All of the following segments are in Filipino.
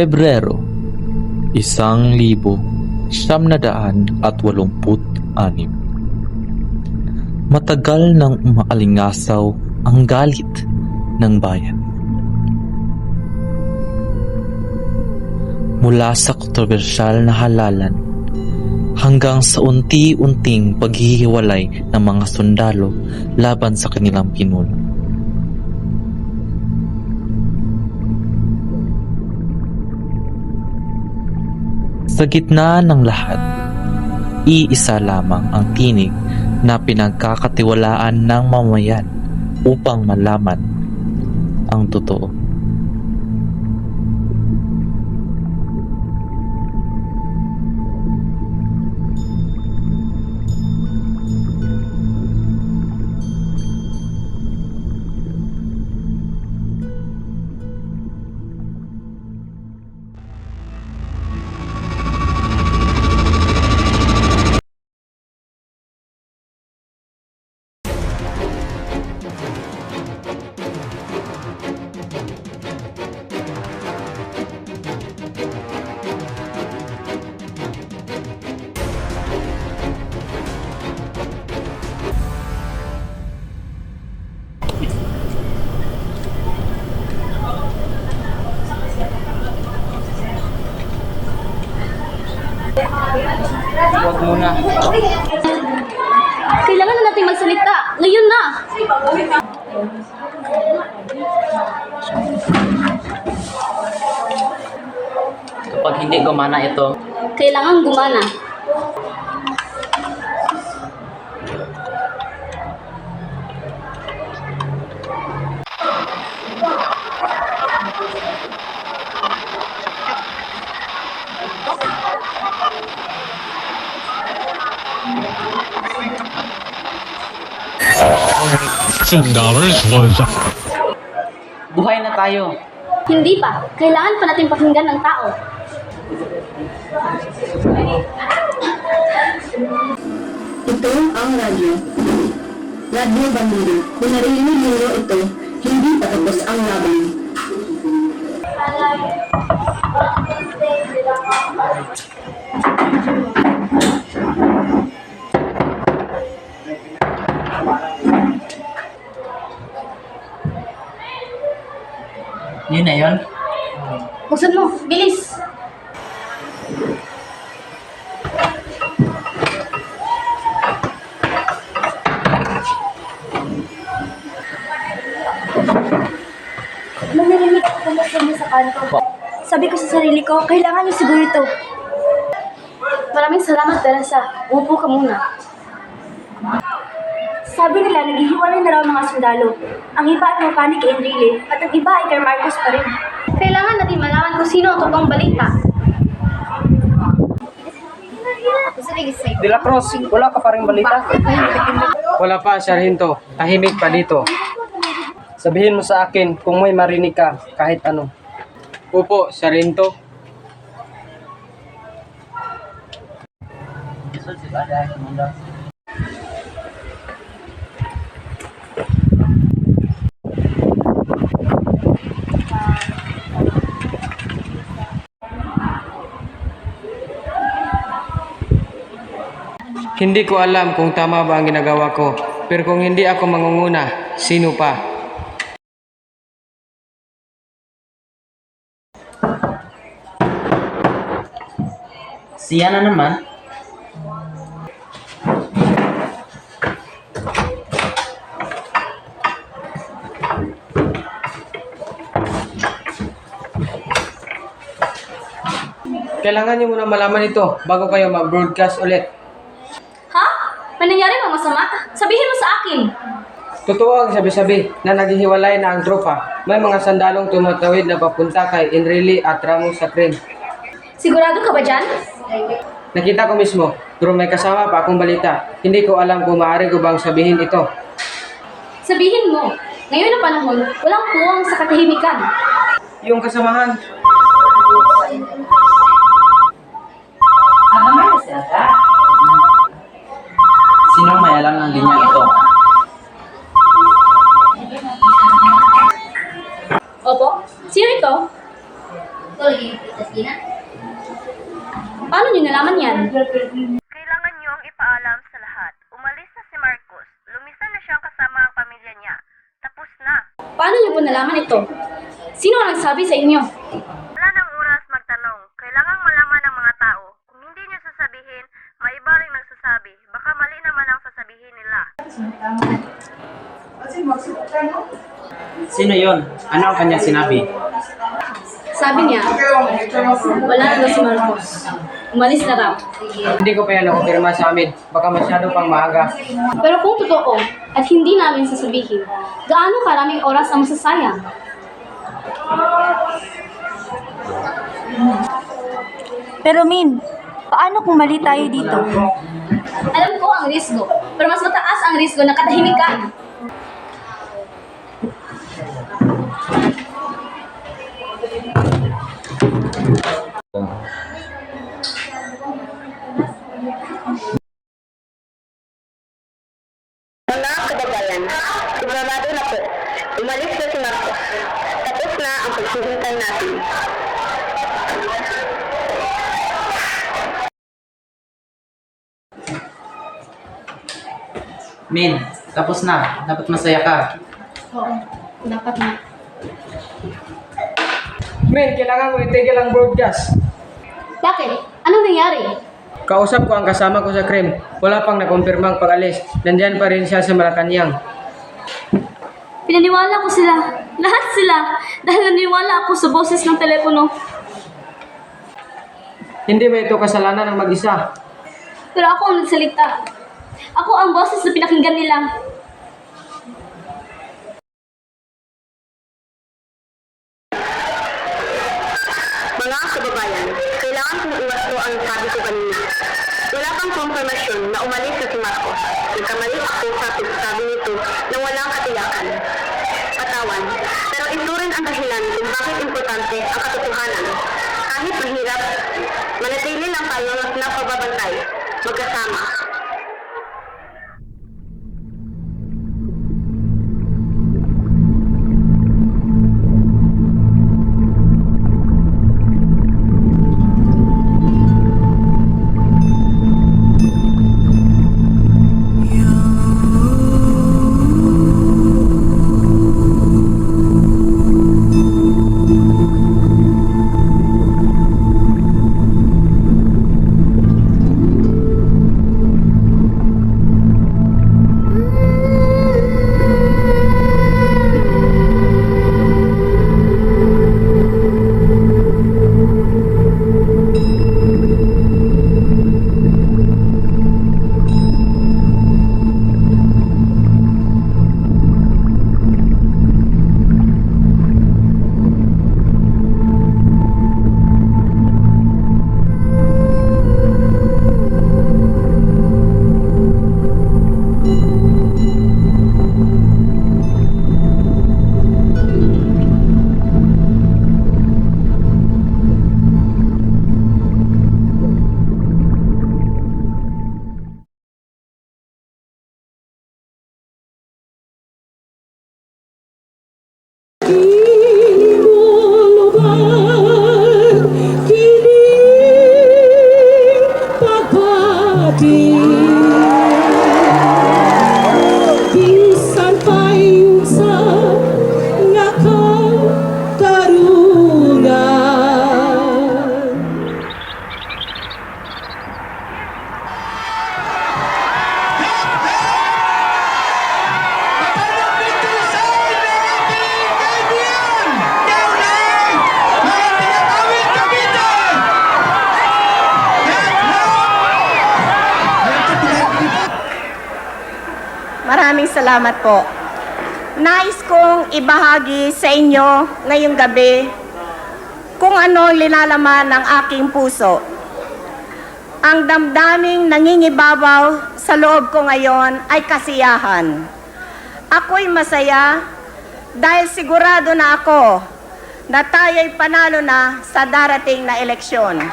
Pebrero 1986. Matagal nang umaalingasaw ang galit ng bayan. Mula sa kontrobersyal na halalan hanggang sa unti-unting paghihiwalay ng mga sundalo laban sa kanilang pinuno. Sa gitna ng lahat, iisa lamang ang tinig na pinagkakatiwalaan ng mamayan upang malaman ang totoo. Huwag muna. Kailangan na natin magsalita. Ngayon na! Kapag hindi gumana ito, Kailangan gumana. $7 was buhay na tayo. Hindi pa. Kailangan pa natin pakinggan ng tao. Ito ang radyo. Radyo Bamiro. Kung narinig ninyo ito, hindi pa tapos ang laban. Yun na yun. Buksan mo. Bilis. Narinig ako kung sa kanto. Sabi ko sa sarili ko, kailangan niyo siguro ito. Maraming salamat, Teresa. Upo ka muna. Sabi nila, naghihiwalay na raw mga sundalo. Ang iba ay mukani kay Enrile at ang iba ay kay Marcos pa rin. Kailangan natin malaman kung sino ang totoong balita. De La Cruz, wala ka pa rin balita? Wala pa, Sargento. Tahimik pa dito. Sabihin mo sa akin kung may marinig ka, kahit ano. Opo, Sargento. Hindi ko alam kung tama ba ang ginagawa ko, pero kung hindi ako mangunguna, sino pa? Siya na naman. Kailangan niyo muna malaman ito bago kayo mag-broadcast ulit. Ha? May nangyari bang masama? Sabihin mo sa akin. Totoo ang sabi-sabi na naghihiwalay na ang tropa. May mga sandalong tumatawid na papunta kay Enrile at Ramos sa tren. Sigurado ka ba dyan? Nakita ko mismo, pero may kasama pa akong balita. Hindi ko alam kung maaari ko bang sabihin ito. Sabihin mo. Ngayon na panahon, walang puwang sa katahimikan. Yung kasamahan, Sinong may alam ng linyang ito? Opo? Sino ito? Paano niyo nalaman yan? Kailangan niyo ang ipaalam sa lahat. Umalis na si Marcos. Lumisan na siyang kasama ang pamilya niya. Tapos na. Paano niyo po nalaman ito? Sino ang nagsabi sa inyo? Wala nang oras magtanong. Kailangan malaman ng mga tao. Kung hindi niyo sasabihin, may iba ring nagsasabi. Baka mali naman ang sasabihin nila. Sino yon? Ano ang kanyang sinabi? Sabi niya, wala na daw si Marcos. Umalis na raw. Hindi ko pa yan nakumpirma sa amin. Baka masyado pang maaga. Pero kung totoo at hindi namin sasabihin, gaano karaming oras ang masasayang? Pero Min, paano kung mali tayo dito? Alam ko ang risgo, pero mas mataas ang risgo ng katahimikan. Mga kababayan, sigurado na po, umalis na si Marcos. Tapos na ang pagsihintay natin. Min, tapos na. Dapat masaya ka. Oo, dapat na. Men, kailangan mo itigil ang broadcast. Bakit? Ano nangyari? Kausap ko ang kasama ko sa crime. Wala pang nakumpirmang pag-alis. Nandyan pa rin siya sa Malacanang. Pinaniwala ko sila. Lahat sila. Dahil naniwala ako sa boses ng telepono. Hindi ba ito kasalanan ng mag-isa? Pero ako ang nagsalita. Ako ang boses na pinakinggan nila. Mga kababayan, kailangan kong iwasto ang sabi ko kanina. Wala pang konfirmasyon na umalis na si Marcos. Nagkamali ako sa pagsasabi nito na walang katiyakan. Patawan, pero ito rin ang dahilan kung bakit importante ang katotohanan. Kahit mahirap, manatili lang tayo na pagbabantay, magkasama. Maraming salamat po. Nais kong ibahagi sa inyo ngayong gabi kung ano linalaman ng aking puso. Ang damdaming nangingibabaw sa loob ko ngayon ay kasiyahan. Ako'y masaya dahil sigurado na ako na tayo'y panalo na sa darating na eleksyon.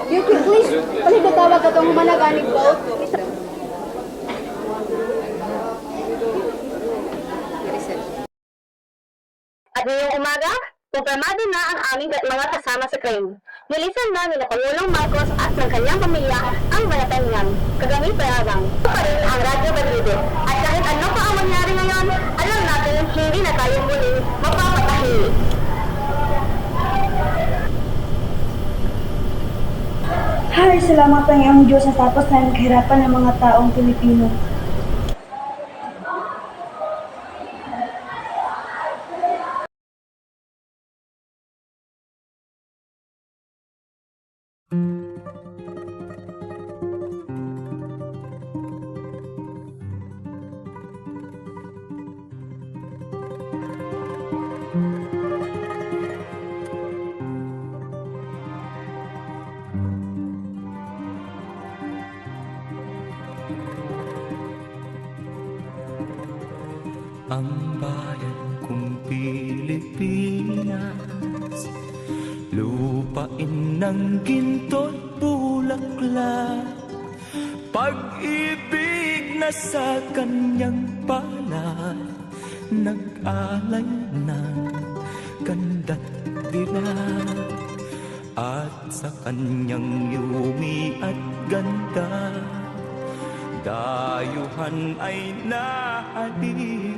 Yuki, please, paligatawag ka itong managanig ko. At ngayong umaga, kumpirmado na ang aming mga kasama sa crime. Nilisan na nila Pangulong Marcos at ng kanyang pamilya ang Malacanang, kagamit payabang. Ito pa rin ang Radyo Balide. At kahit ano pa ang mangyari ngayon, alam natin hindi na tayo muling mapapatahimik. Hay, salamat ang iyong Diyos sa tapos na naghirapan ng mga taong Pilipino. Ang bayan kong Pilipinas, lupain ng ginto't bulaklak, pag-ibig na sa kanyang palad, nag-alay ng ganda't dilag, at sa kanyang yumi at ganda, dayuhan ay nahalina.